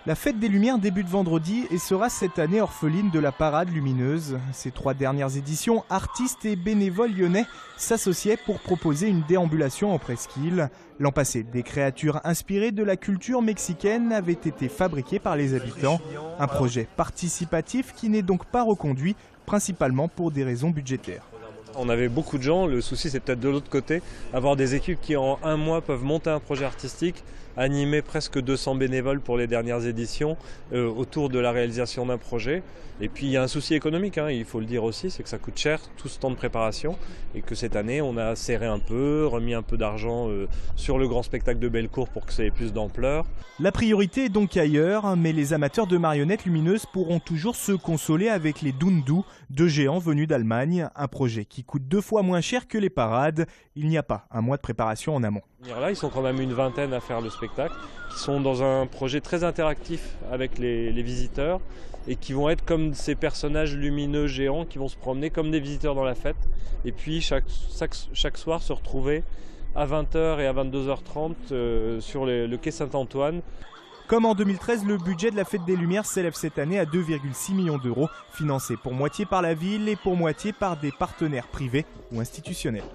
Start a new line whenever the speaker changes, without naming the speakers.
La fête des Lumières débute vendredi et sera cette année orpheline de la parade lumineuse. Ces 3 dernières éditions, artistes et bénévoles lyonnais s'associaient pour proposer une déambulation en presqu'île. L'an passé, des créatures inspirées de la culture mexicaine avaient été fabriquées par les habitants. Un projet participatif qui n'est donc pas reconduit, principalement pour des raisons budgétaires.
On avait beaucoup de gens, le souci c'est peut-être de l'autre côté, avoir des équipes qui en un mois peuvent monter un projet artistique, animer presque 200 bénévoles pour les dernières éditions autour de la réalisation d'un projet. Et puis il y a un souci économique, il faut le dire aussi, c'est que ça coûte cher tout ce temps de préparation et que cette année on a serré un peu, remis un peu d'argent sur le grand spectacle de Bellecour pour que ça ait plus d'ampleur.
La priorité est donc ailleurs, mais les amateurs de marionnettes lumineuses pourront toujours se consoler avec les Dundu, 2 géants venus d'Allemagne, un projet qui coûte 2 fois moins cher que les parades. Il n'y a pas un mois de préparation en amont.
Là, ils sont quand même une vingtaine à faire le spectacle, qui sont dans un projet très interactif avec les visiteurs et qui vont être comme ces personnages lumineux géants qui vont se promener comme des visiteurs dans la fête et puis chaque soir se retrouver à 20h et à 22h30 sur le quai Saint-Antoine.
Comme en 2013, le budget de la Fête des Lumières s'élève cette année à 2,6 millions d'euros, financé pour moitié par la ville et pour moitié par des partenaires privés ou institutionnels.